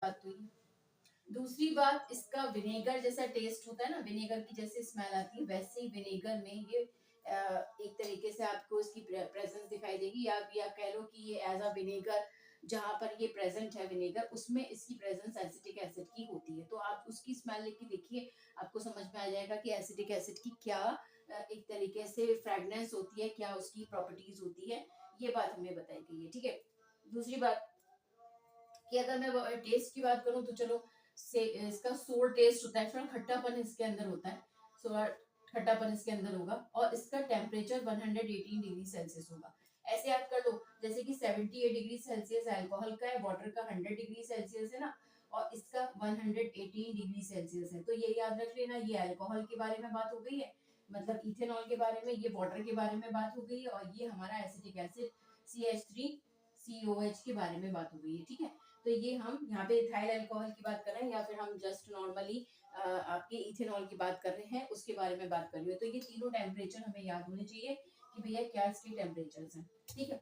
बात हुई। दूसरी बात, इसका विनेगर जैसा टेस्ट होता है ना, विनेगर की जैसे स्मेल आती है, वैसे ही विनेगर में ये एक तरीके से आपको इसकी प्रेजेंस दिखाई देगी, या कह लो कि ये एज अ विनेगर, जहाँ पर ये प्रेजेंट है विनेगर, उसमें इसकी प्रेजेंस एसिटिक एसिड की होती है। तो आप उसकी स्मेल लेके देखिए, आपको समझ में आ जाएगा कि एसिटिक एसिड की क्या एक तरीके से फ्रेगनेंस होती है, क्या उसकी प्रॉपर्टीज होती है। ये बात हमें बताई गई है, ठीक है। दूसरी बात कि अगर मैं टेस्ट की बात करूं, तो चलो से इसका सोर टेस्ट होता है, थोड़ा खट्टापन इसके अंदर होता है, सोर खट्टापन इसके अंदर होगा, और इसका टेम्परेचर 118 डिग्री सेल्सियस होगा। ऐसे याद कर लो, जैसे कि 78 डिग्री सेल्सियस अल्कोहल का है, वाटर का 100 डिग्री सेल्सियस है ना, और इसका 118 डिग्री सेल्सियस है। तो ये याद रख लेना, ये अल्कोहल के बारे में बात हो गई है, मतलब इथेनॉल के बारे में, ये वाटर के बारे में बात हो गई है, और ये हमारा एसिटिक एसिड CH3COH के बारे में बात हो गई है, ठीक है। तो ये हम यहाँ पे इथाइल अल्कोहल की बात कर रहे हैं, या फिर हम जस्ट नॉर्मली आपके इथेनॉल की बात कर रहे हैं, उसके बारे में बात कर रही हूँ। तो ये तीनों टेम्परेचर हमें याद होने चाहिए कि भैया क्या इसके टेम्परेचर हैं, ठीक है।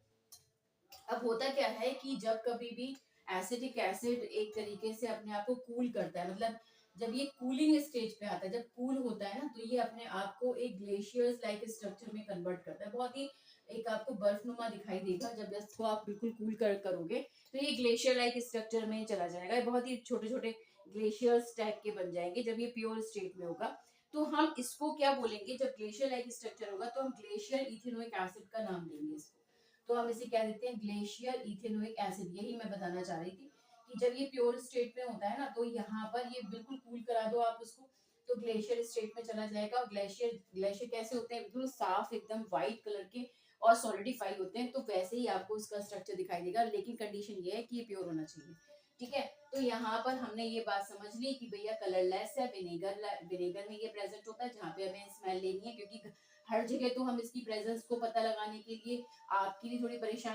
अब होता क्या है कि जब कभी भी एसिटिक एसिड एक तरीके से अपने आप को कूल करता है, मतलब जब ये कूलिंग स्टेज पे आता है, जब कूल होता है ना, तो ये अपने आप को एक ग्लेशियर्स लाइक स्ट्रक्चर में कन्वर्ट करता है, बहुत ही एक आपको बर्फनुमा दिखाई देगा। जब इसको आप बिल्कुल कूल करोगे, तो ये ग्लेशियर लाइक स्ट्रक्चर में चला जाएगा, बहुत ही छोटे छोटे ग्लेशियर्स टाइप के बन जाएंगे जब ये प्योर स्टेट में होगा। तो हम इसको क्या बोलेंगे, जब ग्लेशियर लाइक स्ट्रक्चर होगा, तो हम ग्लेशियर इथेनोइक एसिड का नाम देंगे इसको। तो हम इसे क्या देते हैं, ग्लेशियर इथेनोइक एसिड। यही मैं बताना चाह रही थी कि जब ये प्योर स्टेट में होता है ना, तो यहाँ पर ये बिल्कुल कूल करा दो आप उसको, तो ग्लेशियर स्टेट में चला जाएगा। और ग्लेशियर ग्लेशियर कैसे होते हैं, बिल्कुल साफ एकदम व्हाइट कलर के और सॉलिडिफाई होते हैं, तो वैसे ही आपको उसका स्ट्रक्चर दिखाई देगा, लेकिन कंडीशन ये है कि ये प्योर होना चाहिए, ठीक है। तो यहाँ पर हमने ये बात समझ ली कि भैया कलरलेस है, विनेगर विनेगर में ये प्रेजेंट होता है, जहाँ पे हमें स्मेल लेनी है, क्योंकि हर जगह तो हम इसकी प्रेजेंस को पता लगाने के लिए आपकी भी थोड़ी परेशानी